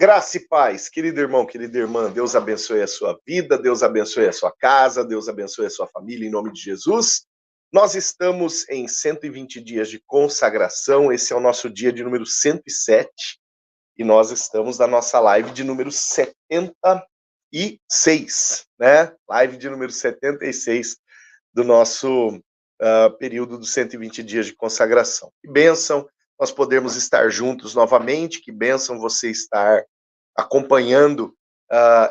Graça e paz, querido irmão, querida irmã, Deus abençoe a sua vida, Deus abençoe a sua casa, Deus abençoe a sua família, em nome de Jesus. Nós estamos em 120 dias de consagração, esse é o nosso dia de número 107, e nós estamos na nossa live de número 76, né? Live de número 76 do nosso período dos 120 dias de consagração. Que bênção nós podermos estar juntos novamente, que bênção você estar acompanhando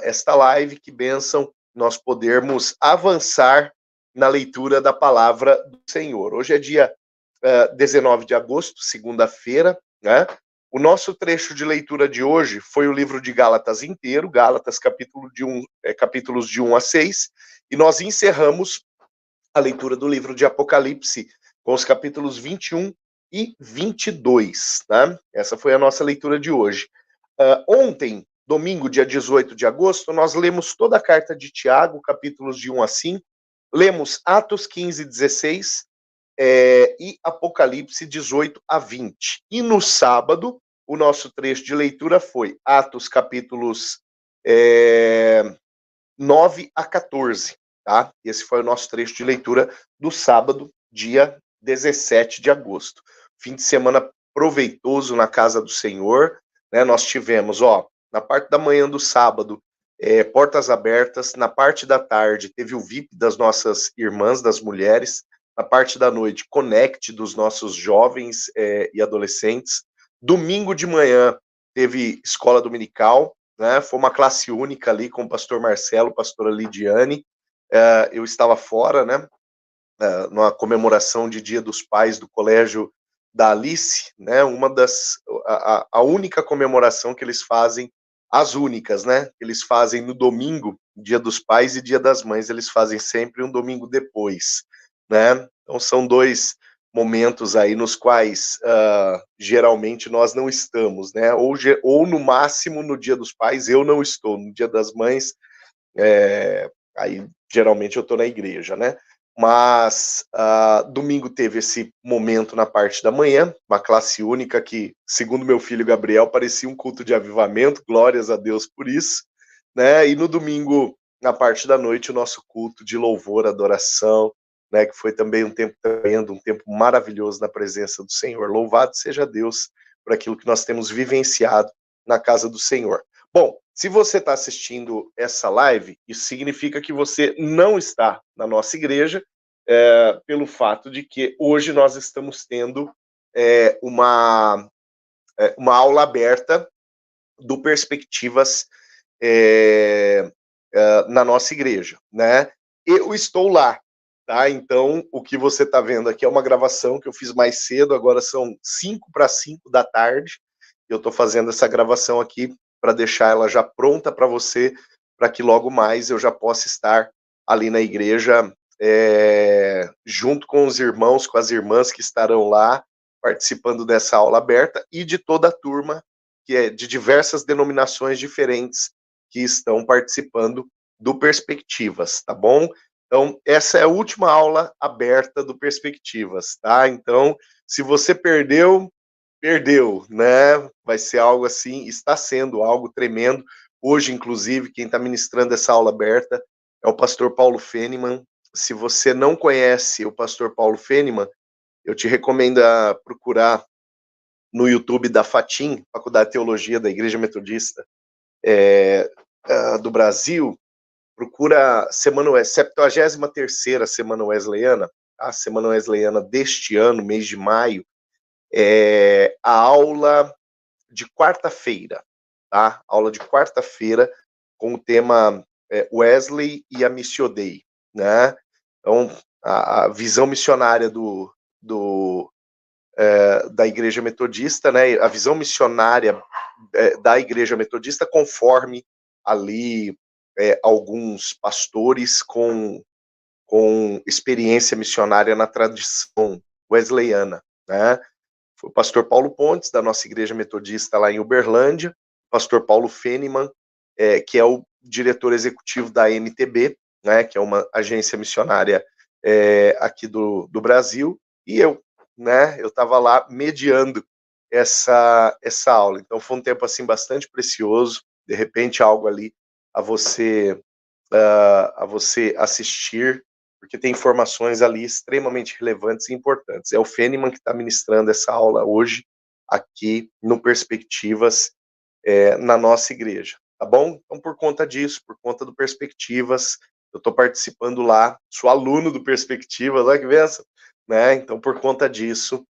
esta live, que bênção nós podermos avançar na leitura da palavra do Senhor. Hoje é dia 19 de agosto, segunda-feira, né? O nosso trecho de leitura de hoje foi o livro de Gálatas inteiro, Gálatas capítulos de 1 a 6, e nós encerramos a leitura do livro de Apocalipse com os capítulos 21 e 22, né? Essa foi a nossa leitura de hoje. Ontem, domingo, dia 18 de agosto, nós lemos toda a carta de Tiago, capítulos de 1 a 5, lemos Atos 15 e 16 e Apocalipse 18 a 20. E no sábado, o nosso trecho de leitura foi Atos capítulos 9 a 14, tá? Esse foi o nosso trecho de leitura do sábado, dia 17 de agosto. Fim de semana proveitoso na casa do Senhor, né? Nós tivemos, na parte da manhã do sábado, portas abertas, na parte da tarde teve o VIP das nossas irmãs, das mulheres, na parte da noite, Connect dos nossos jovens e adolescentes, domingo de manhã teve escola dominical, né? Foi uma classe única ali com o pastor Marcelo, pastora Lidiane, eu estava fora, né? Numa comemoração de Dia dos Pais do colégio da Alice, né? A única comemoração que eles fazem, as únicas, né? Que eles fazem no domingo, Dia dos Pais e Dia das Mães, eles fazem sempre um domingo depois, né? Então são dois momentos aí nos quais geralmente nós não estamos, né? Ou no máximo no Dia dos Pais eu não estou, no Dia das Mães aí geralmente eu estou na igreja, né? Mas domingo teve esse momento na parte da manhã, uma classe única que, segundo meu filho Gabriel, parecia um culto de avivamento, glórias a Deus por isso, né? E no domingo, na parte da noite, o nosso culto de louvor, adoração, né? Que foi também um tempo tremendo, um tempo maravilhoso na presença do Senhor. Louvado seja Deus por aquilo que nós temos vivenciado na casa do Senhor. Bom, se você está assistindo essa live, isso significa que você não está na nossa igreja, pelo fato de que hoje nós estamos tendo uma aula aberta do Perspectivas na nossa igreja, né? Eu estou lá, tá? Então, o que você está vendo aqui é uma gravação que eu fiz mais cedo, agora são 5 para 5 da tarde, eu estou fazendo essa gravação aqui para deixar ela já pronta para você, para que logo mais eu já possa estar ali na igreja, junto com os irmãos, com as irmãs que estarão lá, participando dessa aula aberta, e de toda a turma, que é de diversas denominações diferentes, que estão participando do Perspectivas, tá bom? Então, essa é a última aula aberta do Perspectivas, tá? Então, se você perdeu, né? Vai ser algo assim, está sendo algo tremendo. Hoje, inclusive, quem está ministrando essa aula aberta é o pastor Paulo Feniman. Se você não conhece o pastor Paulo Feniman, eu te recomendo a procurar no YouTube da FATIM, Faculdade de Teologia da Igreja Metodista do Brasil. Procura 73ª Semana Wesleyana, a Semana Wesleyana deste ano, mês de maio, a aula de quarta-feira, tá? Aula de quarta-feira com o tema Wesley e a Missio Dei, né? Então, a visão missionária da Igreja Metodista, né? A visão missionária da Igreja Metodista conforme ali alguns pastores com experiência missionária na tradição wesleyana, né? Foi o pastor Paulo Pontes, da nossa Igreja Metodista lá em Uberlândia, o pastor Paulo Feniman, que é o diretor executivo da MTB, né, que é uma agência missionária aqui do Brasil, e eu, né, eu estava lá mediando essa aula. Então foi um tempo assim bastante precioso, de repente algo ali a você assistir, porque tem informações ali extremamente relevantes e importantes. É o Feneman que está ministrando essa aula hoje aqui no Perspectivas, na nossa igreja, tá bom? Então, por conta disso, por conta do Perspectivas, eu estou participando lá, sou aluno do Perspectivas, olha que benção, né? Então, por conta disso,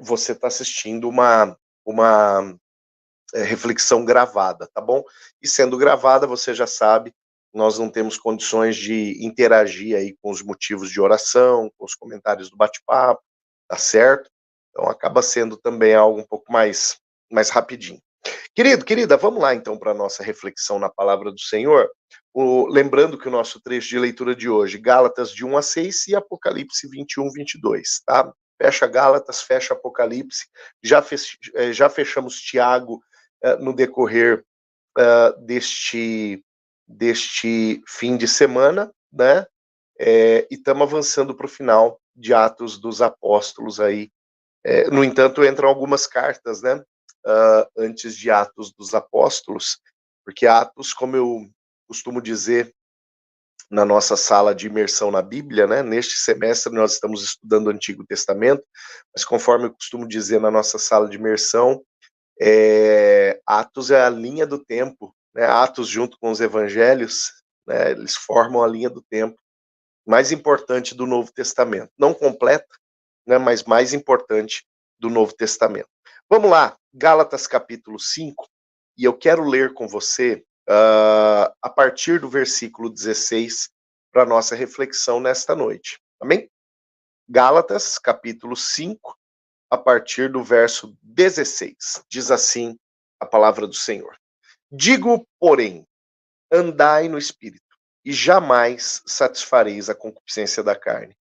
você está assistindo uma reflexão gravada, tá bom? E sendo gravada, você já sabe, nós não temos condições de interagir aí com os motivos de oração, com os comentários do bate-papo, tá certo? Então acaba sendo também algo um pouco mais rapidinho. Querido, querida, vamos lá então para a nossa reflexão na palavra do Senhor. Lembrando que o nosso trecho de leitura de hoje, Gálatas de 1 a 6 e Apocalipse 21, 22, tá? Fecha Gálatas, fecha Apocalipse, já fechamos Tiago no decorrer deste fim de semana, né? E estamos avançando para o final de Atos dos Apóstolos aí. No entanto, entram algumas cartas, né? Antes de Atos dos Apóstolos, porque Atos, como eu costumo dizer na nossa sala de imersão na Bíblia, né? Neste semestre nós estamos estudando o Antigo Testamento, mas conforme eu costumo dizer na nossa sala de imersão, Atos é a linha do tempo, né? Atos junto com os Evangelhos, né? Eles formam a linha do tempo mais importante do Novo Testamento, não completa, né? Mas mais importante do Novo Testamento. Vamos lá, Gálatas capítulo 5, e eu quero ler com você a partir do versículo 16 para nossa reflexão nesta noite. Amém? Gálatas capítulo 5, a partir do verso 16. Diz assim a palavra do Senhor. Digo, porém, andai no Espírito, e jamais satisfareis a concupiscência da carne.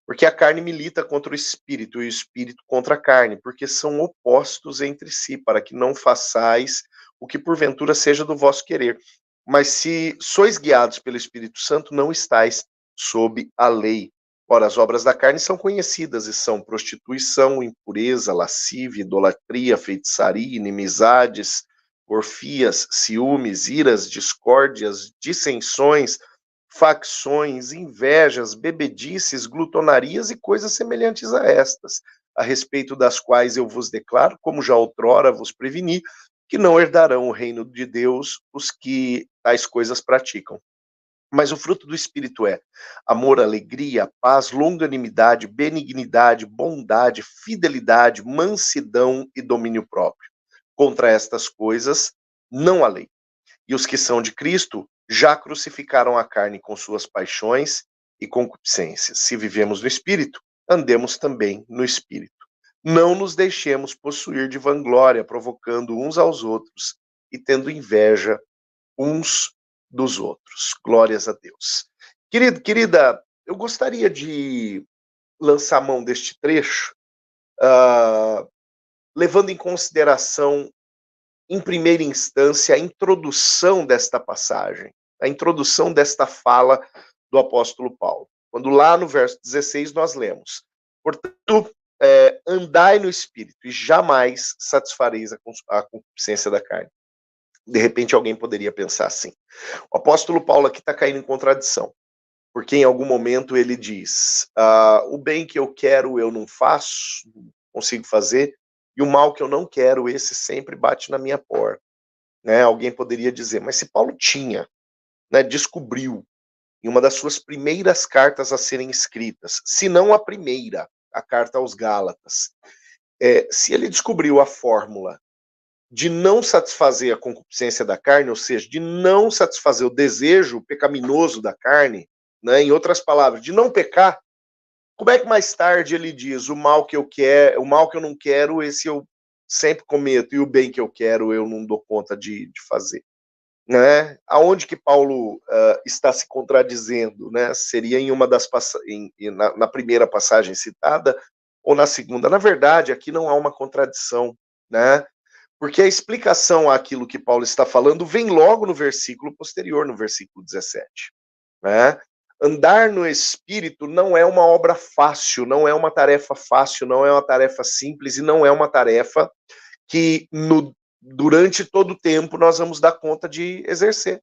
Porque a carne milita contra o Espírito, e o Espírito contra a carne, porque são opostos entre si, para que não façais o que porventura seja do vosso querer. Mas se sois guiados pelo Espírito Santo, não estáis sob a lei. Ora, as obras da carne são conhecidas e são prostituição, impureza, lascívia, idolatria, feitiçaria, inimizades, porfias, ciúmes, iras, discórdias, dissensões, facções, invejas, bebedices, glutonarias e coisas semelhantes a estas, a respeito das quais eu vos declaro, como já outrora vos preveni, que não herdarão o reino de Deus os que tais coisas praticam. Mas o fruto do Espírito é amor, alegria, paz, longanimidade, benignidade, bondade, fidelidade, mansidão e domínio próprio. Contra estas coisas não há lei. E os que são de Cristo já crucificaram a carne com suas paixões e concupiscências. Se vivemos no Espírito, andemos também no Espírito. Não nos deixemos possuir de vanglória, provocando uns aos outros e tendo inveja uns dos outros. Glórias a Deus. Querido, querida, eu gostaria de lançar mão deste trecho, levando em consideração, em primeira instância, a introdução desta passagem, a introdução desta fala do apóstolo Paulo. Quando lá no verso 16 nós lemos, portanto, andai no Espírito e jamais satisfareis a concupiscência da carne. De repente alguém poderia pensar assim. O apóstolo Paulo aqui está caindo em contradição, porque em algum momento ele diz, o bem que eu quero eu não faço, não consigo fazer, e o mal que eu não quero, esse sempre bate na minha porta. Né? Alguém poderia dizer, mas se Paulo tinha, né, descobriu, em uma das suas primeiras cartas a serem escritas, se não a primeira, a carta aos Gálatas, se ele descobriu a fórmula de não satisfazer a concupiscência da carne, ou seja, de não satisfazer o desejo pecaminoso da carne, né, em outras palavras, de não pecar, como é que mais tarde ele diz, o mal que eu quero, o mal que eu não quero, esse eu sempre cometo, e o bem que eu quero eu não dou conta de fazer? Né? Aonde que Paulo está se contradizendo? Né? Seria em uma das na primeira passagem citada, ou na segunda? Na verdade, aqui não há uma contradição, né? Porque a explicação àquilo que Paulo está falando vem logo no versículo posterior, no versículo 17. Né? andar no Espírito não é uma obra fácil, não é uma tarefa fácil, não é uma tarefa simples e não é uma tarefa que durante todo o tempo nós vamos dar conta de exercer.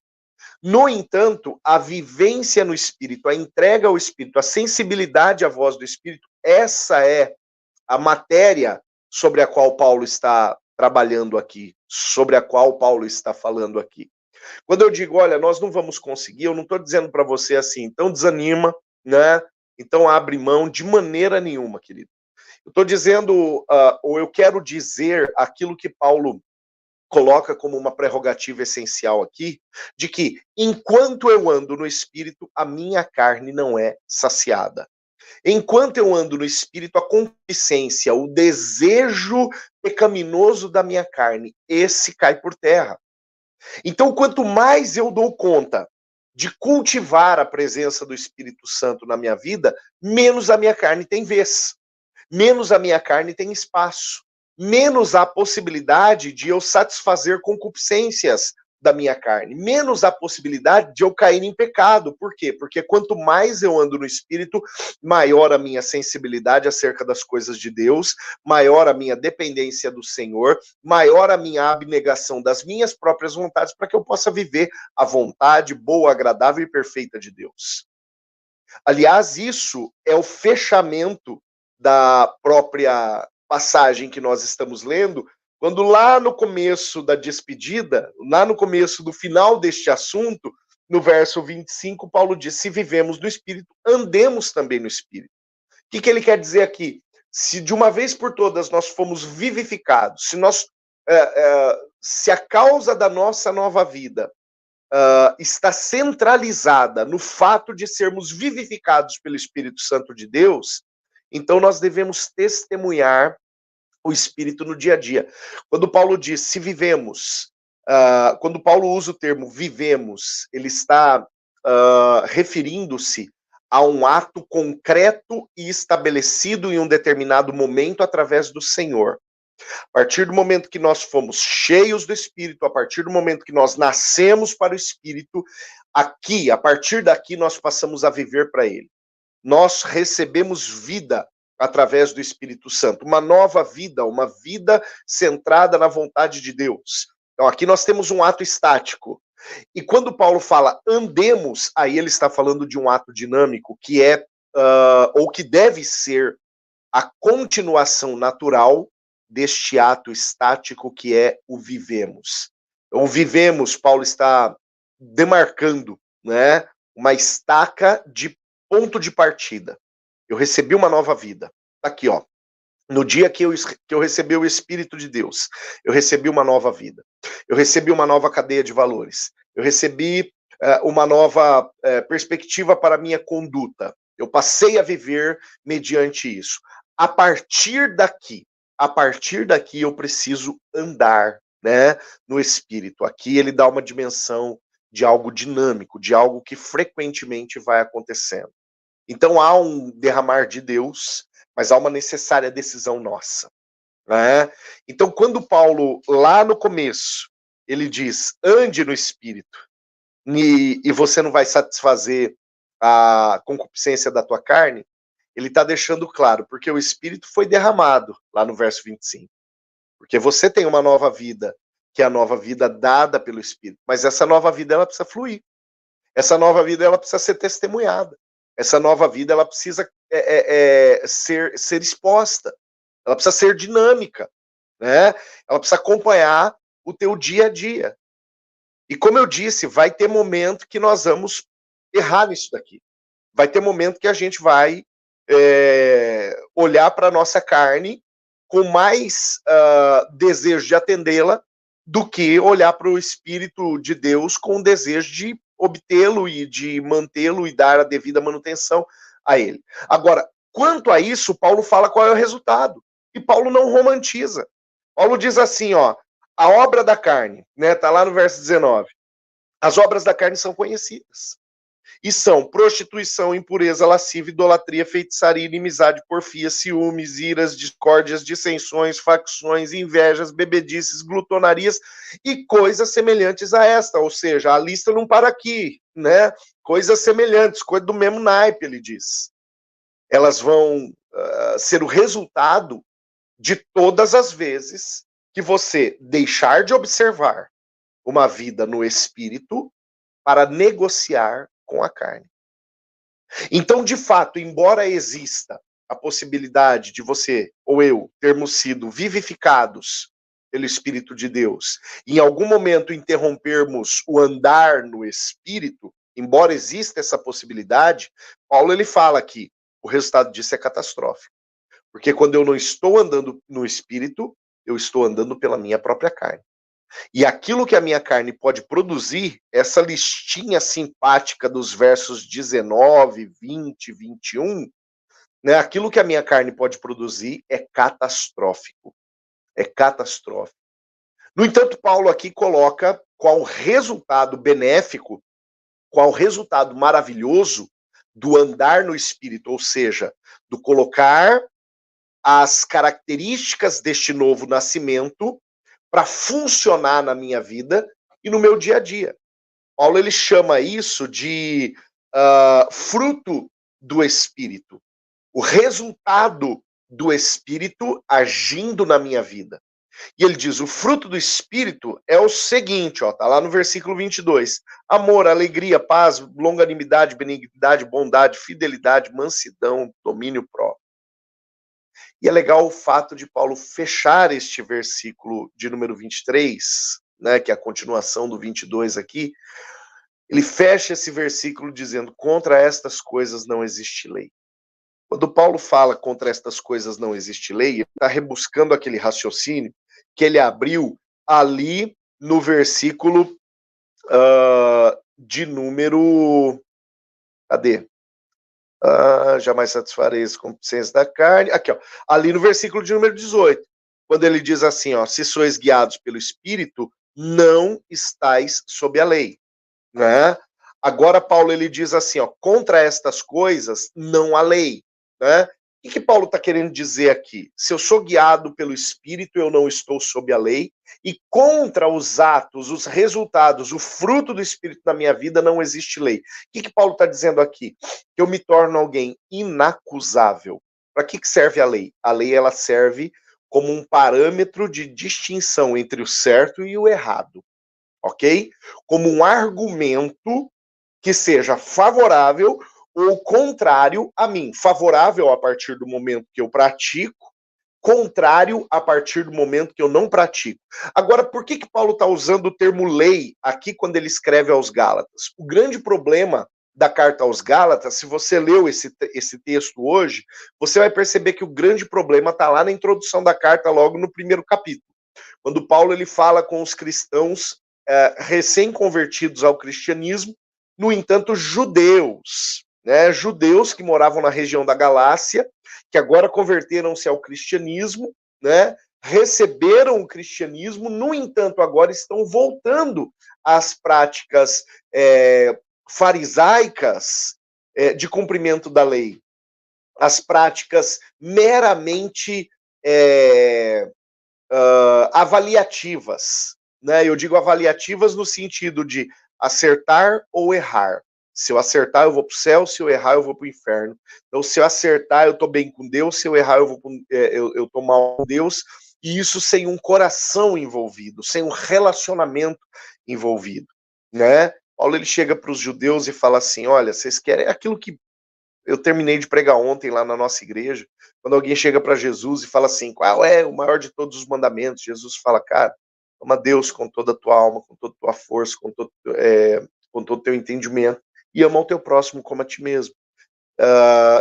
No entanto, a vivência no Espírito, a entrega ao Espírito, a sensibilidade à voz do Espírito, essa é a matéria sobre a qual Paulo está trabalhando aqui, sobre a qual Paulo está falando aqui. Quando eu digo, olha, nós não vamos conseguir, eu não estou dizendo para você assim, então desanima, né? Então abre mão de maneira nenhuma, querido. Eu estou dizendo, ou eu quero dizer aquilo que Paulo coloca como uma prerrogativa essencial aqui, de que enquanto eu ando no Espírito, a minha carne não é saciada. Enquanto eu ando no Espírito, a concupiscência, o desejo pecaminoso da minha carne, esse cai por terra. Então, quanto mais eu dou conta de cultivar a presença do Espírito Santo na minha vida, menos a minha carne tem vez, menos a minha carne tem espaço, menos a possibilidade de eu satisfazer concupiscências da minha carne, menos a possibilidade de eu cair em pecado. Por quê? Porque quanto mais eu ando no Espírito, maior a minha sensibilidade acerca das coisas de Deus, maior a minha dependência do Senhor, maior a minha abnegação das minhas próprias vontades, para que eu possa viver a vontade boa, agradável e perfeita de Deus. Aliás, isso é o fechamento da própria passagem que nós estamos lendo, quando lá no começo da despedida, lá no começo do final deste assunto, no verso 25, Paulo diz, se vivemos no Espírito, andemos também no Espírito. O que ele quer dizer aqui? Se de uma vez por todas nós fomos vivificados, se a causa da nossa nova vida está centralizada no fato de sermos vivificados pelo Espírito Santo de Deus, então nós devemos testemunhar o Espírito no dia a dia. Quando Paulo diz, se vivemos, quando Paulo usa o termo vivemos, ele está referindo-se a um ato concreto e estabelecido em um determinado momento através do Senhor. A partir do momento que nós fomos cheios do Espírito, a partir do momento que nós nascemos para o Espírito, aqui, a partir daqui, nós passamos a viver para Ele. Nós recebemos vida através do Espírito Santo, uma nova vida, uma vida centrada na vontade de Deus. Então, aqui nós temos um ato estático. E quando Paulo fala andemos, aí ele está falando de um ato dinâmico, que é, ou que deve ser, a continuação natural deste ato estático que é o vivemos. O vivemos, Paulo está demarcando, né, uma estaca de ponto de partida. Eu recebi uma nova vida. Aqui, ó. No dia que eu recebi o Espírito de Deus, eu recebi uma nova vida. Eu recebi uma nova cadeia de valores. Eu recebi uma nova perspectiva para a minha conduta. Eu passei a viver mediante isso. A partir daqui eu preciso andar, né, no Espírito. Aqui ele dá uma dimensão de algo dinâmico, de algo que frequentemente vai acontecendo. Então há um derramar de Deus, mas há uma necessária decisão nossa, né? Então quando Paulo, lá no começo, ele diz, ande no Espírito, e você não vai satisfazer a concupiscência da tua carne, ele está deixando claro, porque o Espírito foi derramado, lá no verso 25. Porque você tem uma nova vida, que é a nova vida dada pelo Espírito. Mas essa nova vida, ela precisa fluir. Essa nova vida, ela precisa ser testemunhada. Essa nova vida, ela precisa ser exposta. Ela precisa ser dinâmica, né? Ela precisa acompanhar o teu dia a dia. E como eu disse, vai ter momento que nós vamos errar nisso daqui. Vai ter momento que a gente vai olhar para a nossa carne com mais desejo de atendê-la do que olhar para o Espírito de Deus com o desejo de obtê-lo e de mantê-lo e dar a devida manutenção a ele. Agora, quanto a isso, Paulo fala qual é o resultado. E Paulo não romantiza. Paulo diz assim, ó, a obra da carne, né, tá lá no verso 19. As obras da carne são conhecidas. E são prostituição, impureza, lascívia, idolatria, feitiçaria, inimizade, porfia, ciúmes, iras, discórdias, dissensões, facções, invejas, bebedices, glutonarias e coisas semelhantes a esta. Ou seja, a lista não para aqui, né? Coisas semelhantes, coisas do mesmo naipe, ele diz. Elas vão ser o resultado de todas as vezes que você deixar de observar uma vida no espírito para negociar com a carne. Então, de fato, embora exista a possibilidade de você ou eu termos sido vivificados pelo Espírito de Deus, e em algum momento interrompermos o andar no Espírito, embora exista essa possibilidade, Paulo ele fala que o resultado disso é catastrófico. Porque quando eu não estou andando no Espírito, eu estou andando pela minha própria carne. E aquilo que a minha carne pode produzir, essa listinha simpática dos versos 19, 20, 21, né, aquilo que a minha carne pode produzir é catastrófico. É catastrófico. No entanto, Paulo aqui coloca qual resultado benéfico, qual resultado maravilhoso do andar no Espírito, ou seja, do colocar as características deste novo nascimento para funcionar na minha vida e no meu dia a dia. Paulo ele chama isso de fruto do Espírito, o resultado do Espírito agindo na minha vida. E ele diz, o fruto do Espírito é o seguinte, ó, tá lá no versículo 22, amor, alegria, paz, longanimidade, benignidade, bondade, fidelidade, mansidão, domínio próprio. E é legal o fato de Paulo fechar este versículo de número 23, né, que é a continuação do 22 aqui, ele fecha esse versículo dizendo, contra estas coisas não existe lei. Quando Paulo fala contra estas coisas não existe lei, ele está rebuscando aquele raciocínio que ele abriu ali no versículo de número... Cadê? Jamais satisfareis a concupiscência da carne. Aqui, ó, ali no versículo de número 18, quando ele diz assim, ó, se sois guiados pelo Espírito, não estáis sob a lei, né? Agora Paulo ele diz assim, ó, contra estas coisas não há lei, né? O que Paulo está querendo dizer aqui? Se eu sou guiado pelo Espírito, eu não estou sob a lei, e contra os atos, os resultados, o fruto do Espírito na minha vida, não existe lei. O que Paulo está dizendo aqui? Que eu me torno alguém inacusável. Para que serve a lei? A lei ela serve como um parâmetro de distinção entre o certo e o errado, ok? Como um argumento que seja favorável ou contrário a mim. Favorável a partir do momento que eu pratico, contrário a partir do momento que eu não pratico. Agora, por que Paulo está usando o termo lei aqui quando ele escreve aos Gálatas? O grande problema da carta aos Gálatas, se você leu esse texto hoje, você vai perceber que o grande problema está lá na introdução da carta, logo no primeiro capítulo. Quando Paulo ele fala com os cristãos recém-convertidos ao cristianismo, no entanto, judeus, né? Judeus que moravam na região da Galácia, que agora converteram-se ao cristianismo, né? Receberam o cristianismo, no entanto, agora estão voltando às práticas farisaicas de cumprimento da lei, as práticas meramente avaliativas, né? Eu digo avaliativas no sentido de acertar ou errar. Se eu acertar, eu vou para o céu, se eu errar, eu vou para o inferno. Então, se eu acertar, eu estou bem com Deus, se eu errar, eu estou mal com Deus, e isso sem um coração envolvido, sem um relacionamento envolvido, né? Paulo ele chega para os judeus e fala assim, olha, vocês querem aquilo que eu terminei de pregar ontem lá na nossa igreja, quando alguém chega para Jesus e fala assim, qual é o maior de todos os mandamentos? Jesus fala, cara, ama Deus com toda a tua alma, com toda a tua força, com todo o teu entendimento, e ama o teu próximo como a ti mesmo.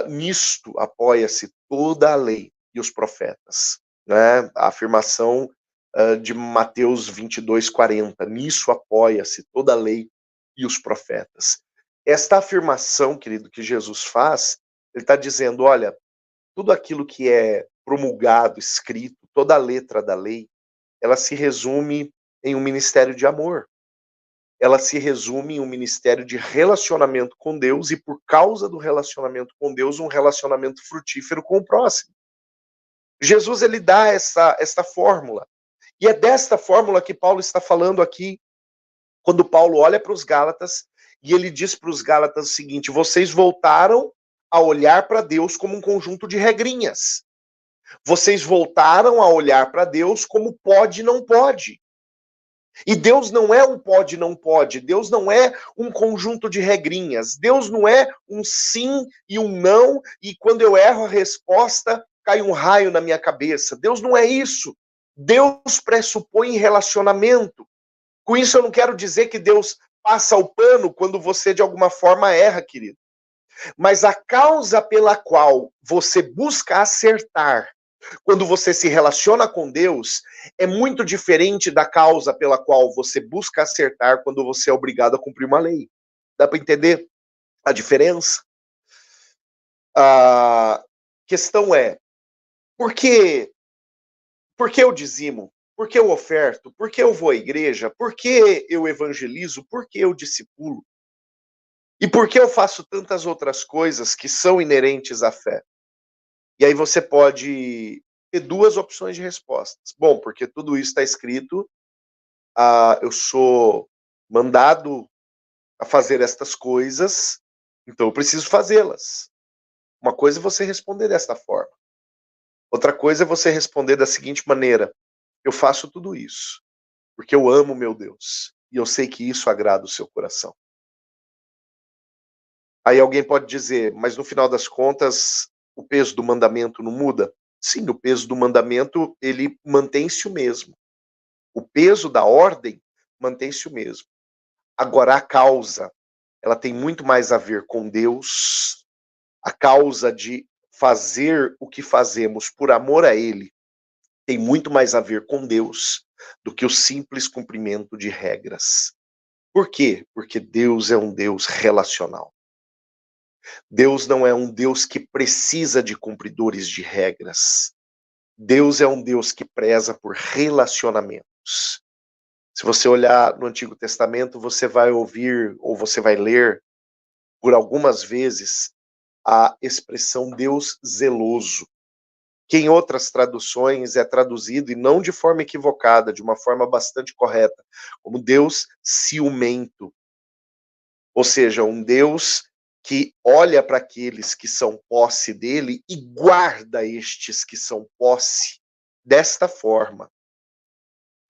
Nisto apoia-se toda a lei e os profetas, né? A afirmação de Mateus 22:40, nisso apoia-se toda a lei e os profetas. Esta afirmação, querido, que Jesus faz, ele está dizendo, olha, tudo aquilo que é promulgado, escrito, toda a letra da lei, ela se resume em um ministério de amor. Ela se resume em um ministério de relacionamento com Deus e, por causa do relacionamento com Deus, um relacionamento frutífero com o próximo. Jesus, ele dá essa fórmula. E é desta fórmula que Paulo está falando aqui, quando Paulo olha para os Gálatas e ele diz para os Gálatas o seguinte: vocês voltaram a olhar para Deus como um conjunto de regrinhas. Vocês voltaram a olhar para Deus como pode e não pode. E Deus não é um pode e não pode. Deus não é um conjunto de regrinhas. Deus não é um sim e um não, e quando eu erro a resposta, cai um raio na minha cabeça. Deus não é isso. Deus pressupõe relacionamento. Com isso eu não quero dizer que Deus passa o pano quando você de alguma forma erra, querido. Mas a causa pela qual você busca acertar quando você se relaciona com Deus é muito diferente da causa pela qual você busca acertar quando você é obrigado a cumprir uma lei. Dá para entender a diferença? A questão é, por que eu dizimo? Por que eu oferto? Por que eu vou à igreja? Por que eu evangelizo? Por que eu discipulo? E por que eu faço tantas outras coisas que são inerentes à fé? E aí você pode ter duas opções de respostas. Bom, porque tudo isso está escrito, eu sou mandado a fazer estas coisas, então eu preciso fazê-las. Uma coisa é você responder desta forma. Outra coisa é você responder da seguinte maneira: eu faço tudo isso porque eu amo meu Deus e eu sei que isso agrada o seu coração. Aí alguém pode dizer, mas no final das contas, o peso do mandamento não muda? Sim, o peso do mandamento, ele mantém-se o mesmo. O peso da ordem mantém-se o mesmo. Agora, a causa, ela tem muito mais a ver com Deus, a causa de fazer o que fazemos por amor a Ele tem muito mais a ver com Deus do que o simples cumprimento de regras. Por quê? Porque Deus é um Deus relacional. Deus não é um Deus que precisa de cumpridores de regras. Deus é um Deus que preza por relacionamentos. Se você olhar no Antigo Testamento, você vai ouvir, ou você vai ler, por algumas vezes, a expressão Deus zeloso, que em outras traduções é traduzido, e não de forma equivocada, de uma forma bastante correta, como Deus ciumento. Ou seja, um Deus que olha para aqueles que são posse dele e guarda estes que são posse desta forma.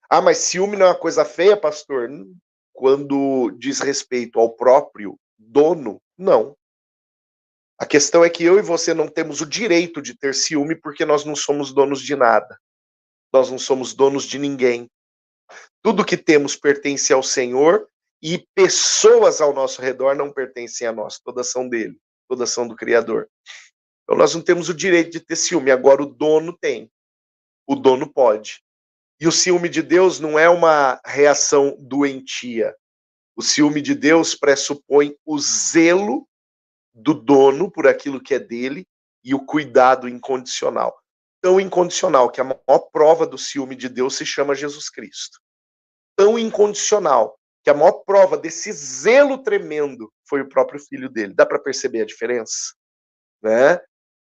Ah, mas ciúme não é uma coisa feia, pastor? Quando diz respeito ao próprio dono, não. A questão é que eu e você não temos o direito de ter ciúme porque nós não somos donos de nada. Nós não somos donos de ninguém. Tudo que temos pertence ao Senhor e pessoas ao nosso redor não pertencem a nós. Todas são dele. Todas são do Criador. Então nós não temos o direito de ter ciúme. Agora o dono tem. O dono pode. E o ciúme de Deus não é uma reação doentia. O ciúme de Deus pressupõe o zelo do dono por aquilo que é dele e o cuidado incondicional. Tão incondicional que a maior prova do ciúme de Deus se chama Jesus Cristo. Tão incondicional que a maior prova desse zelo tremendo foi o próprio filho dele. Dá para perceber a diferença? Né?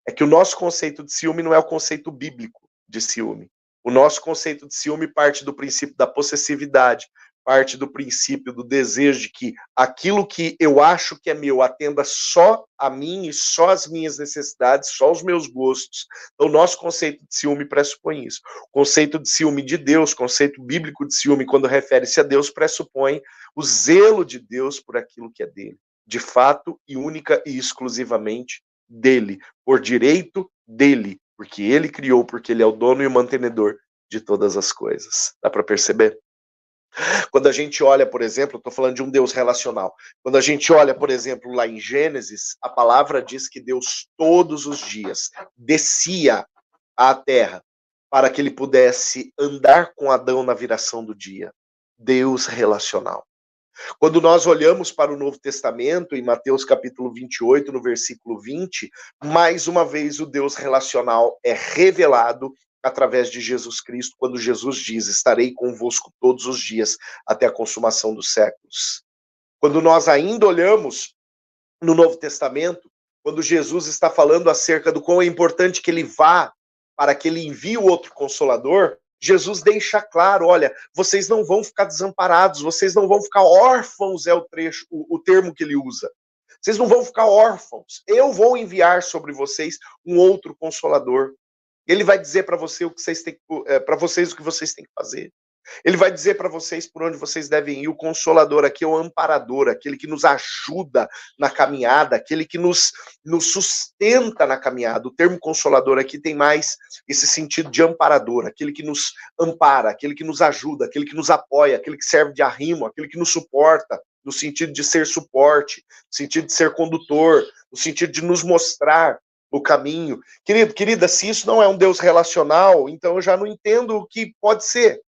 É que o nosso conceito de ciúme não é o conceito bíblico de ciúme. O nosso conceito de ciúme parte do princípio da possessividade, parte do princípio do desejo de que aquilo que eu acho que é meu atenda só a mim e só as minhas necessidades, só os meus gostos. Então, o nosso conceito de ciúme pressupõe isso. O conceito de ciúme de Deus, conceito bíblico de ciúme, quando refere-se a Deus, pressupõe o zelo de Deus por aquilo que é dele. De fato, e única e exclusivamente dele, por direito dele, porque ele criou, porque ele é o dono e o mantenedor de todas as coisas. Dá para perceber? Quando a gente olha, por exemplo, estou falando de um Deus relacional. Quando a gente olha, por exemplo, lá em Gênesis, a palavra diz que Deus todos os dias descia à terra para que ele pudesse andar com Adão na viração do dia. Deus relacional. Quando nós olhamos para o Novo Testamento, em Mateus capítulo 28, no versículo 20, mais uma vez o Deus relacional é revelado através de Jesus Cristo, quando Jesus diz, estarei convosco todos os dias até a consumação dos séculos. Quando nós ainda olhamos no Novo Testamento, quando Jesus está falando acerca do quão é importante que ele vá para que ele envie o outro Consolador, Jesus deixa claro, olha, vocês não vão ficar desamparados, vocês não vão ficar órfãos, é o termo que ele usa. Vocês não vão ficar órfãos. Eu vou enviar sobre vocês um outro consolador. Ele vai dizer para você para vocês o que vocês têm que fazer. Ele vai dizer para vocês por onde vocês devem ir. O Consolador aqui é o amparador, aquele que nos ajuda na caminhada, aquele que nos sustenta na caminhada. O termo Consolador aqui tem mais esse sentido de amparador, aquele que nos ampara, aquele que nos ajuda, aquele que nos apoia, aquele que serve de arrimo, aquele que nos suporta, no sentido de ser suporte, no sentido de ser condutor, no sentido de nos mostrar o caminho. Querido, querida, se isso não é um Deus relacional, então eu já não entendo o que pode ser.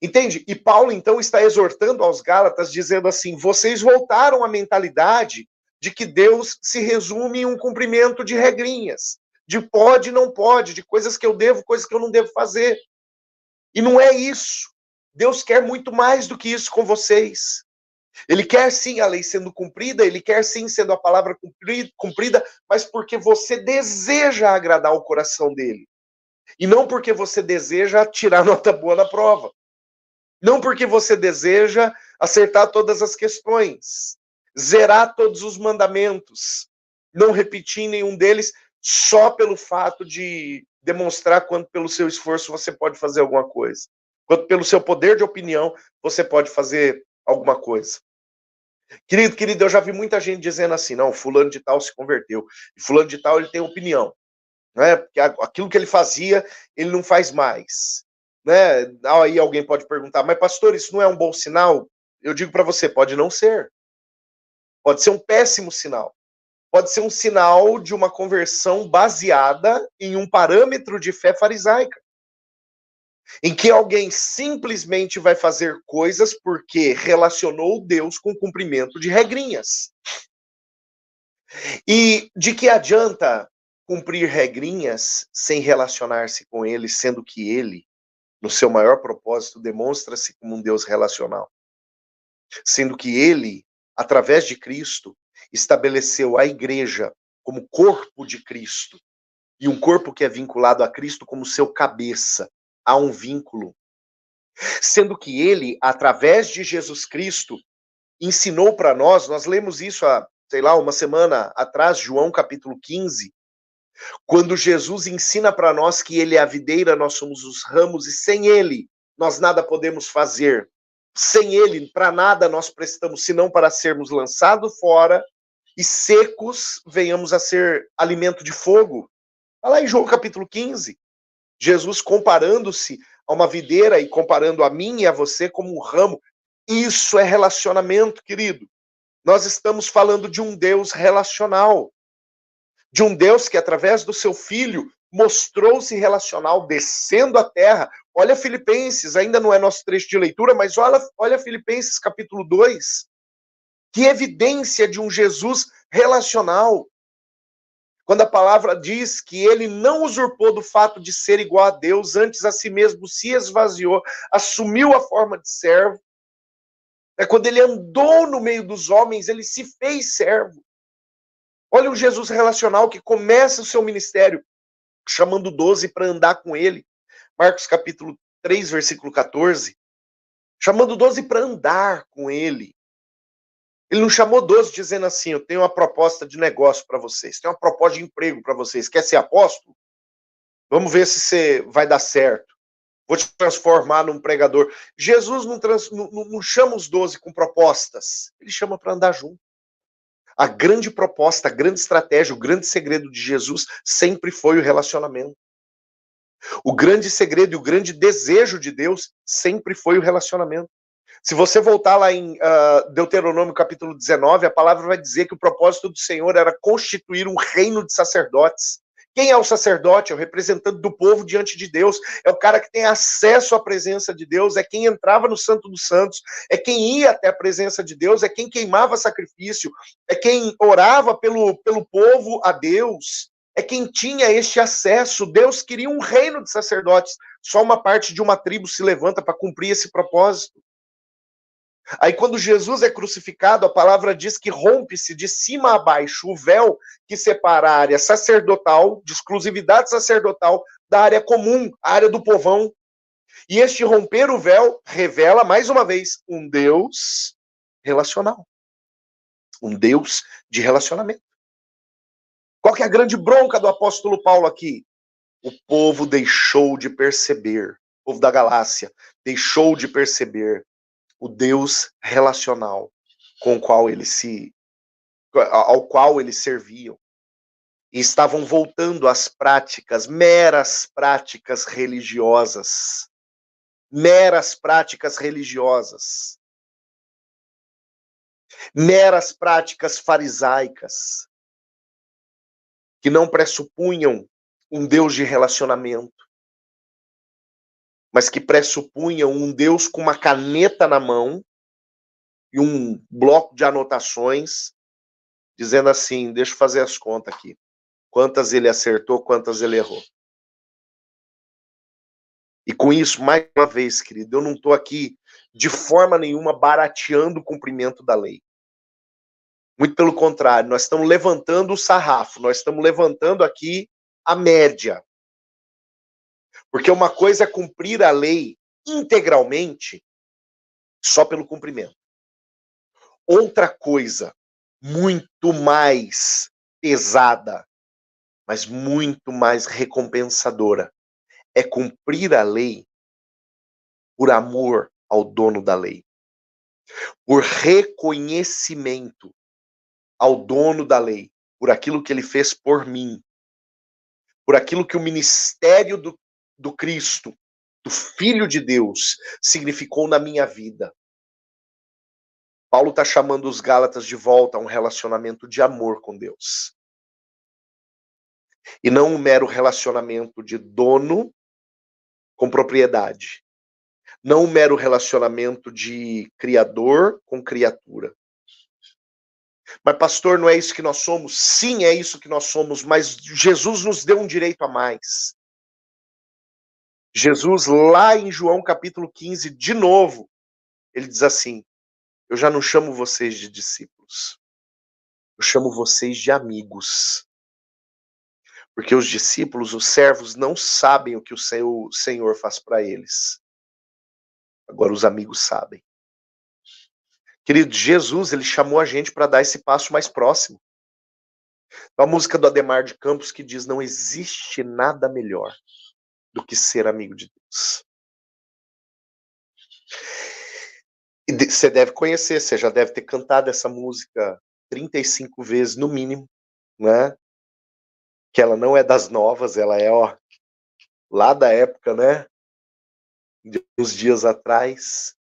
Entende? E Paulo, então, está exortando aos Gálatas, dizendo assim, vocês voltaram à mentalidade de que Deus se resume em um cumprimento de regrinhas, de pode e não pode, de coisas que eu devo, coisas que eu não devo fazer. E não é isso. Deus quer muito mais do que isso com vocês. Ele quer sim a lei sendo cumprida, ele quer sim sendo a palavra cumprida, mas porque você deseja agradar o coração dele. E não porque você deseja tirar nota boa na prova. Não porque você deseja acertar todas as questões, zerar todos os mandamentos, não repetir nenhum deles só pelo fato de demonstrar quanto pelo seu esforço você pode fazer alguma coisa. Quanto pelo seu poder de opinião você pode fazer alguma coisa. Querido, eu já vi muita gente dizendo assim, não, fulano de tal se converteu, e fulano de tal ele tem opinião, né? Porque aquilo que ele fazia, ele não faz mais. Né? Aí alguém pode perguntar, mas pastor, isso não é um bom sinal? Eu digo para você, pode não ser. Pode ser um péssimo sinal. Pode ser um sinal de uma conversão baseada em um parâmetro de fé farisaica. Em que alguém simplesmente vai fazer coisas porque relacionou Deus com o cumprimento de regrinhas. E de que adianta cumprir regrinhas sem relacionar-se com ele, sendo que ele, no seu maior propósito, demonstra-se como um Deus relacional. Sendo que ele, através de Cristo, estabeleceu a igreja como corpo de Cristo. E um corpo que é vinculado a Cristo como seu cabeça. Há um vínculo. Sendo que ele, através de Jesus Cristo, ensinou para nós lemos isso há, uma semana atrás, João capítulo 15, quando Jesus ensina para nós que ele é a videira, nós somos os ramos, e sem ele nós nada podemos fazer. Sem ele, para nada nós prestamos, senão para sermos lançados fora e secos, venhamos a ser alimento de fogo. Olha lá em João capítulo 15, Jesus comparando-se a uma videira e comparando a mim e a você como um ramo. Isso é relacionamento, querido. Nós estamos falando de um Deus relacional. De um Deus que, através do seu Filho, mostrou-se relacional, descendo à terra. Olha Filipenses, ainda não é nosso trecho de leitura, mas olha Filipenses capítulo 2. Que evidência de um Jesus relacional. Quando a palavra diz que ele não usurpou do fato de ser igual a Deus, antes a si mesmo se esvaziou, assumiu a forma de servo. Quando ele andou no meio dos homens, ele se fez servo. Olha um Jesus relacional que começa o seu ministério chamando 12 para andar com ele. Marcos capítulo 3, versículo 14. Chamando 12 para andar com ele. Ele não chamou 12 dizendo assim, eu tenho uma proposta de negócio para vocês, tenho uma proposta de emprego para vocês. Quer ser apóstolo? Vamos ver se você vai dar certo. Vou te transformar num pregador. Jesus não chama os 12 com propostas. Ele chama para andar junto. A grande proposta, a grande estratégia, o grande segredo de Jesus sempre foi o relacionamento. O grande segredo e o grande desejo de Deus sempre foi o relacionamento. Se você voltar lá em Deuteronômio capítulo 19, a palavra vai dizer que o propósito do Senhor era constituir um reino de sacerdotes. Quem é o sacerdote? É o representante do povo diante de Deus. É o cara que tem acesso à presença de Deus. É quem entrava no Santo dos Santos. É quem ia até a presença de Deus. É quem queimava sacrifício. É quem orava pelo povo a Deus. É quem tinha este acesso. Deus queria um reino de sacerdotes. Só uma parte de uma tribo se levanta para cumprir esse propósito. Aí quando Jesus é crucificado, a palavra diz que rompe-se de cima a baixo o véu que separa a área sacerdotal, de exclusividade sacerdotal, da área comum, a área do povão. E este romper o véu revela, mais uma vez, um Deus relacional. Um Deus de relacionamento. Qual que é a grande bronca do apóstolo Paulo aqui? O povo deixou de perceber, o povo da Galácia deixou de perceber o Deus relacional com o qual ao qual eles serviam. E estavam voltando às práticas, meras práticas religiosas. Meras práticas religiosas. Meras práticas farisaicas. Que não pressupunham um Deus de relacionamento, mas que pressupunham um Deus com uma caneta na mão e um bloco de anotações, dizendo assim, deixa eu fazer as contas aqui. Quantas ele acertou, quantas ele errou. E com isso, mais uma vez, querido, eu não estou aqui de forma nenhuma barateando o cumprimento da lei. Muito pelo contrário, nós estamos levantando o sarrafo, nós estamos levantando aqui a média. Porque uma coisa é cumprir a lei integralmente só pelo cumprimento. Outra coisa, muito mais pesada, mas muito mais recompensadora, é cumprir a lei por amor ao dono da lei. Por reconhecimento ao dono da lei, por aquilo que ele fez por mim, por aquilo que o ministério do Cristo, do Filho de Deus, significou na minha vida. Paulo está chamando os Gálatas de volta a um relacionamento de amor com Deus. E não um mero relacionamento de dono com propriedade. Não um mero relacionamento de criador com criatura. Mas, pastor, não é isso que nós somos? Sim, é isso que nós somos, mas Jesus nos deu um direito a mais. Jesus, lá em João capítulo 15, de novo, ele diz assim, eu já não chamo vocês de discípulos, eu chamo vocês de amigos. Porque os discípulos, os servos, não sabem o que o Senhor faz para eles. Agora os amigos sabem. Querido, Jesus, ele chamou a gente para dar esse passo mais próximo. A música do Adhemar de Campos que diz, não existe nada melhor do que ser amigo de Deus. E você deve conhecer, você já deve ter cantado essa música 35 vezes no mínimo, né? Que ela não é das novas, ela é, lá da época, né? De uns dias atrás.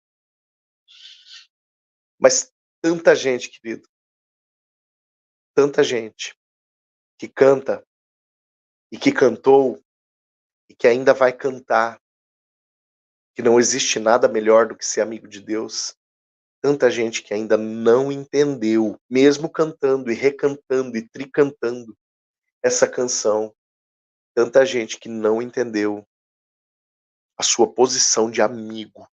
Mas tanta gente, querido, tanta gente que canta e que cantou e que ainda vai cantar, que não existe nada melhor do que ser amigo de Deus. Tanta gente que ainda não entendeu, mesmo cantando e recantando e tricantando essa canção. Tanta gente que não entendeu a sua posição de amigo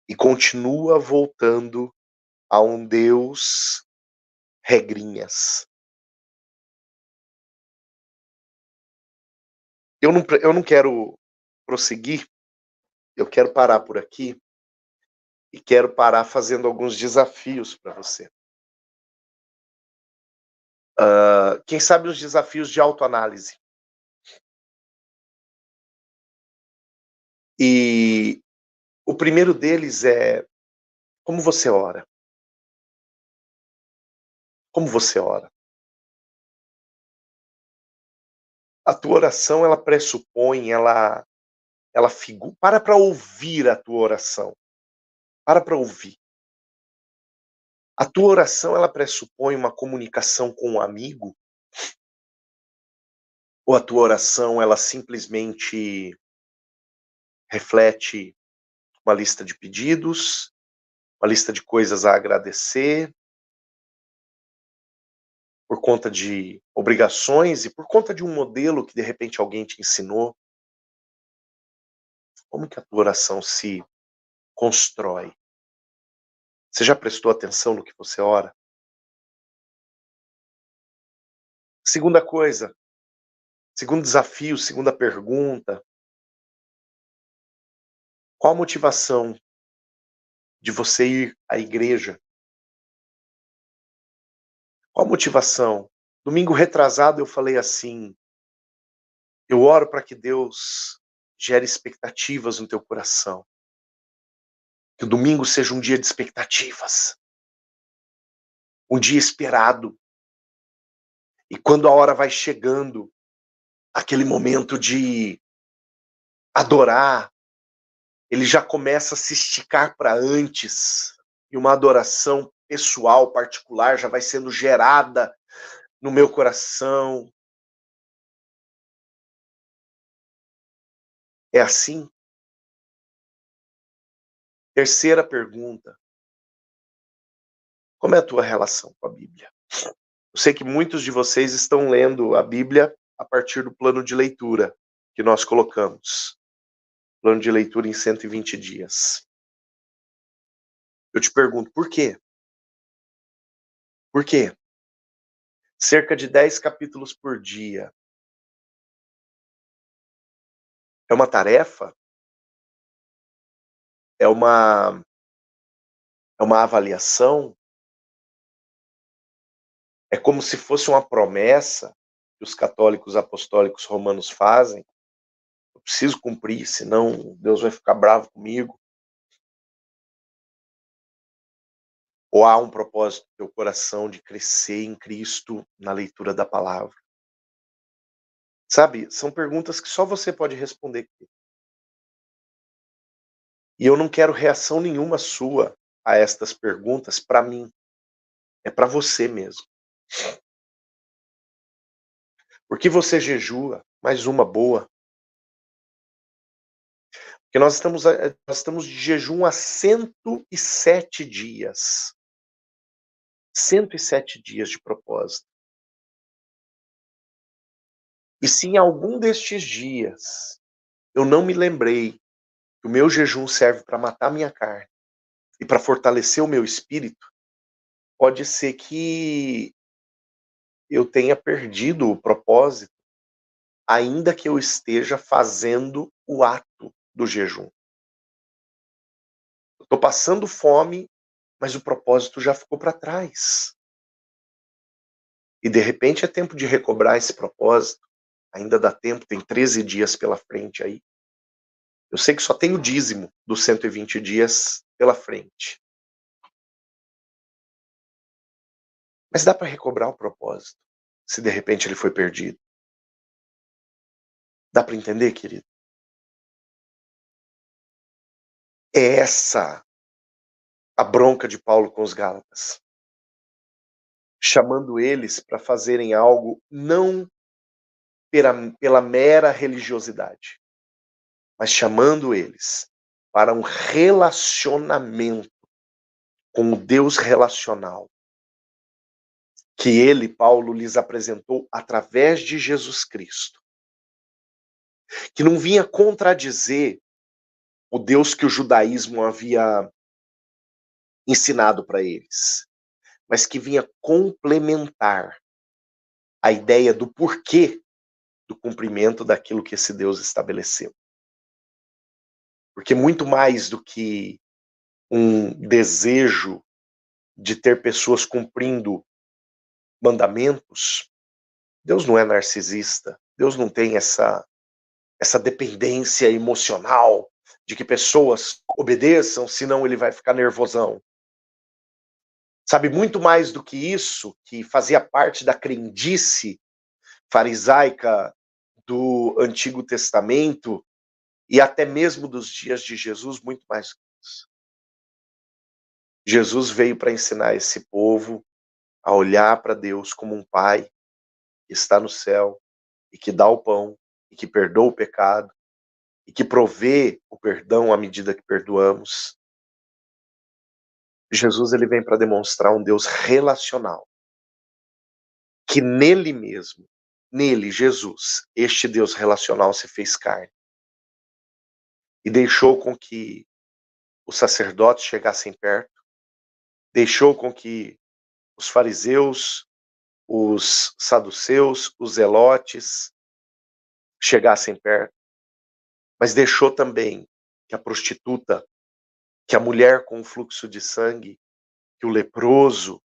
e continua voltando a um Deus regrinhas. Eu não quero prosseguir, eu quero parar por aqui e quero parar fazendo alguns desafios para você. Quem sabe os desafios de autoanálise. E o primeiro deles é como você ora. Como você ora. A tua oração, ela pressupõe, ela figura. Para ouvir a tua oração. Para ouvir. A tua oração, ela pressupõe uma comunicação com um amigo? Ou a tua oração, ela simplesmente reflete uma lista de pedidos, uma lista de coisas a agradecer, por conta de obrigações e por conta de um modelo que de repente alguém te ensinou? Como que a tua oração se constrói? Você já prestou atenção no que você ora? Segunda coisa, segundo desafio, segunda pergunta. Qual a motivação de você ir à igreja? Qual a motivação? Domingo retrasado eu falei assim: eu oro para que Deus gere expectativas no teu coração. Que o domingo seja um dia de expectativas, um dia esperado. E quando a hora vai chegando, aquele momento de adorar, ele já começa a se esticar para antes. E uma adoração pessoal, particular, já vai sendo gerada no meu coração. É assim? Terceira pergunta: como é a tua relação com a Bíblia? Eu sei que muitos de vocês estão lendo a Bíblia a partir do plano de leitura que nós colocamos. Plano de leitura em 120 dias. Eu te pergunto, por quê? Por quê? Cerca de 10 capítulos por dia. É uma tarefa? É uma avaliação? É como se fosse uma promessa que os católicos apostólicos romanos fazem? Eu preciso cumprir, senão Deus vai ficar bravo comigo. Ou há um propósito no teu coração de crescer em Cristo na leitura da palavra? Sabe, são perguntas que só você pode responder. E eu não quero reação nenhuma sua a estas perguntas para mim. É para você mesmo. Por que você jejua? Mais uma boa. Porque nós estamos de jejum há 107 dias. 107 dias de propósito. E se em algum destes dias eu não me lembrei que o meu jejum serve para matar minha carne e para fortalecer o meu espírito, pode ser que eu tenha perdido o propósito, ainda que eu esteja fazendo o ato do jejum. Eu estou passando fome, mas o propósito já ficou para trás. E de repente é tempo de recobrar esse propósito. Ainda dá tempo, tem 13 dias pela frente aí. Eu sei que só tem o dízimo dos 120 dias pela frente. Mas dá para recobrar o propósito, se de repente ele foi perdido. Dá para entender, querido? É essa a bronca de Paulo com os Gálatas, chamando eles para fazerem algo não pela mera religiosidade, mas chamando eles para um relacionamento com o Deus relacional, que ele, Paulo, lhes apresentou através de Jesus Cristo, que não vinha contradizer o Deus que o judaísmo havia ensinado para eles, mas que vinha complementar a ideia do porquê do cumprimento daquilo que esse Deus estabeleceu. Porque muito mais do que um desejo de ter pessoas cumprindo mandamentos, Deus não é narcisista. Deus não tem essa dependência emocional de que pessoas obedeçam, senão ele vai ficar nervosão. Sabe, muito mais do que isso, que fazia parte da crendice farisaica do Antigo Testamento e até mesmo dos dias de Jesus, muito mais do que isso. Jesus veio para ensinar esse povo a olhar para Deus como um pai que está no céu e que dá o pão e que perdoa o pecado e que provê o perdão à medida que perdoamos. Jesus, ele vem para demonstrar um Deus relacional, que nele mesmo, nele, Jesus, este Deus relacional se fez carne e deixou com que os sacerdotes chegassem perto, deixou com que os fariseus, os saduceus, os zelotes chegassem perto, mas deixou também que a prostituta, que a mulher com o fluxo de sangue, que o leproso,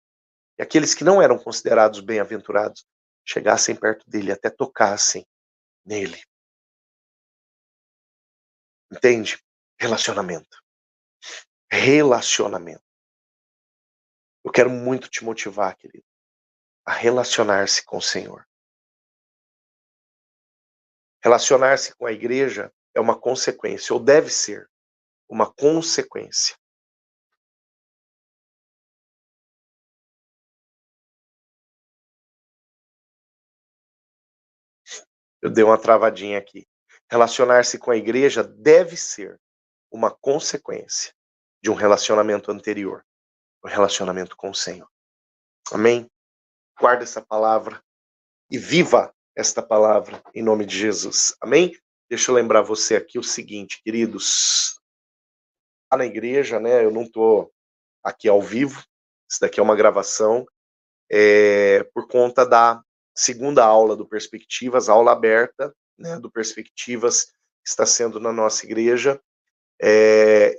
e aqueles que não eram considerados bem-aventurados, chegassem perto dele, até tocassem nele. Entende? Relacionamento. Relacionamento. Eu quero muito te motivar, querido, a relacionar-se com o Senhor. Relacionar-se com a igreja é uma consequência, ou deve ser uma consequência. Eu dei uma travadinha aqui. Relacionar-se com a igreja deve ser uma consequência de um relacionamento anterior, o relacionamento com o Senhor. Amém? Guarda essa palavra e viva esta palavra em nome de Jesus. Amém? Deixa eu lembrar você aqui o seguinte, queridos. Lá na igreja, né? Eu não estou aqui ao vivo. Isso daqui é uma gravação. Por conta da segunda aula do Perspectivas, aula aberta, né, do Perspectivas, que está sendo na nossa igreja.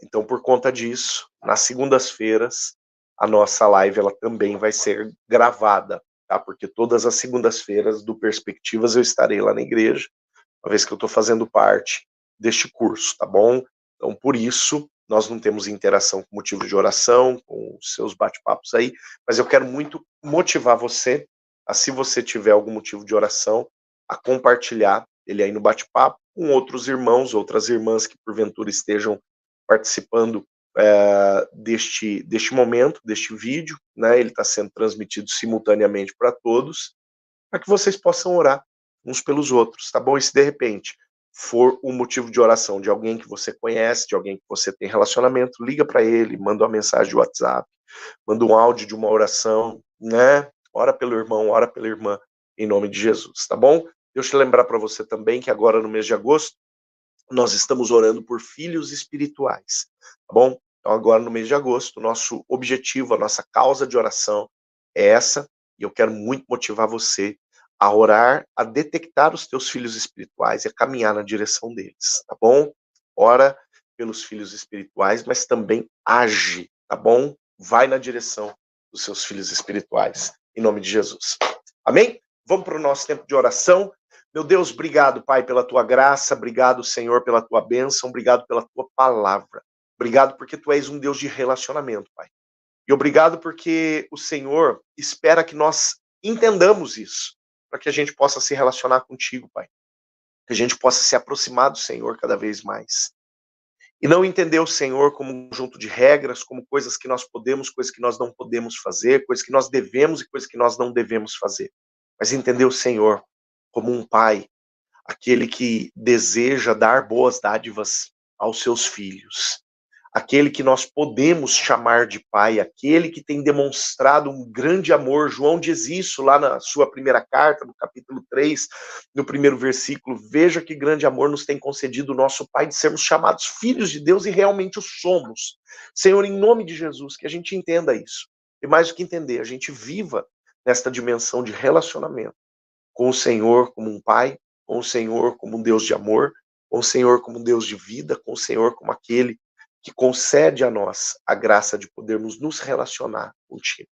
Então, por conta disso, nas segundas-feiras, a nossa live ela também vai ser gravada, tá? Porque todas as segundas-feiras do Perspectivas eu estarei lá na igreja, uma vez que eu estou fazendo parte deste curso, tá bom? Então, por isso, nós não temos interação com motivo de oração, com os seus bate-papos aí, mas eu quero muito motivar você, a se você tiver algum motivo de oração, a compartilhar ele aí no bate-papo com outros irmãos, outras irmãs que porventura estejam participando deste momento, deste vídeo, né? Ele está sendo transmitido simultaneamente para todos, para que vocês possam orar uns pelos outros, tá bom? E se de repente for um motivo de oração de alguém que você conhece, de alguém que você tem relacionamento, liga para ele, manda uma mensagem de WhatsApp, manda um áudio de uma oração, né? Ora pelo irmão, ora pela irmã, em nome de Jesus, tá bom? Deixa eu lembrar para você também que agora no mês de agosto, nós estamos orando por filhos espirituais, tá bom? Então agora no mês de agosto, nosso objetivo, a nossa causa de oração é essa, e eu quero muito motivar você a orar, a detectar os teus filhos espirituais e a caminhar na direção deles, tá bom? Ora pelos filhos espirituais, mas também age, tá bom? Vai na direção dos seus filhos espirituais, em nome de Jesus. Amém? Vamos para o nosso tempo de oração. Meu Deus, obrigado, Pai, pela tua graça, obrigado, Senhor, pela tua bênção, obrigado pela tua palavra. Obrigado porque tu és um Deus de relacionamento, Pai. E obrigado porque o Senhor espera que nós entendamos isso, para que a gente possa se relacionar contigo, Pai. Que a gente possa se aproximar do Senhor cada vez mais. E não entender o Senhor como um conjunto de regras, como coisas que nós podemos, coisas que nós não podemos fazer, coisas que nós devemos e coisas que nós não devemos fazer. Mas entender o Senhor como um Pai, aquele que deseja dar boas dádivas aos seus filhos, aquele que nós podemos chamar de Pai, aquele que tem demonstrado um grande amor. João diz isso lá na sua primeira carta, no capítulo 3, no primeiro versículo. Veja que grande amor nos tem concedido o nosso Pai de sermos chamados filhos de Deus e realmente o somos. Senhor, em nome de Jesus, que a gente entenda isso. E mais do que entender, a gente viva nesta dimensão de relacionamento com o Senhor como um Pai, com o Senhor como um Deus de amor, com o Senhor como um Deus de vida, com o Senhor como aquele que concede a nós a graça de podermos nos relacionar contigo.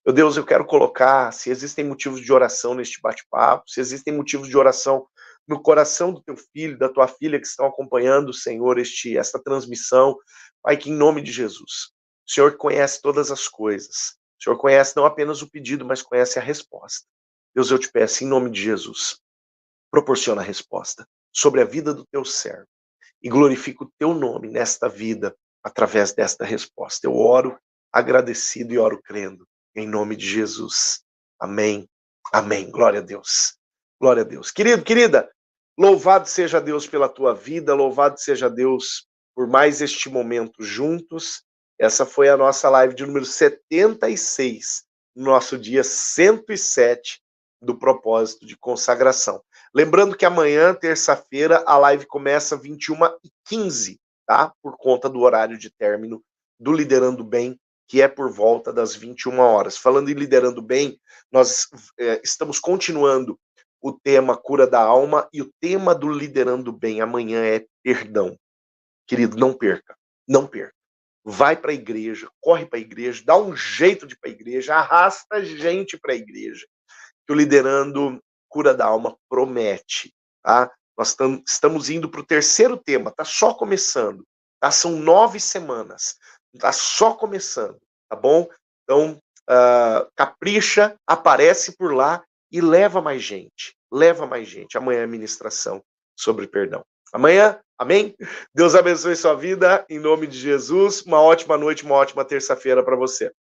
Meu Deus, eu quero colocar, se existem motivos de oração neste bate-papo, se existem motivos de oração no coração do teu filho, da tua filha que estão acompanhando, Senhor, esta transmissão, Pai, que em nome de Jesus, o Senhor conhece todas as coisas, o Senhor conhece não apenas o pedido, mas conhece a resposta. Deus, eu te peço, em nome de Jesus, proporciona a resposta sobre a vida do teu servo e glorifica o teu nome nesta vida através desta resposta. Eu oro agradecido e oro crendo em nome de Jesus. Amém. Amém. Glória a Deus. Glória a Deus. Querido, querida, louvado seja Deus pela tua vida, louvado seja Deus por mais este momento juntos. Essa foi a nossa live de número 76, nosso dia 107 do propósito de consagração. Lembrando que amanhã, terça-feira, a live começa 21h15, tá? Por conta do horário de término do Liderando Bem, que é por volta das 21 horas. Falando em Liderando Bem, nós estamos continuando o tema Cura da Alma, e o tema do Liderando Bem amanhã é perdão. Querido, não perca, não perca. Vai para a igreja, corre para a igreja, dá um jeito de ir para a igreja, arrasta gente para a igreja. Que o Liderando Cura da Alma promete, tá? Nós estamos indo para o terceiro tema, tá só começando, tá? São 9 semanas, tá só começando, tá bom? Então, capricha, aparece por lá e leva mais gente. Leva mais gente. Amanhã é ministração sobre perdão. Amanhã, amém? Deus abençoe sua vida, em nome de Jesus. Uma ótima noite, uma ótima terça-feira para você.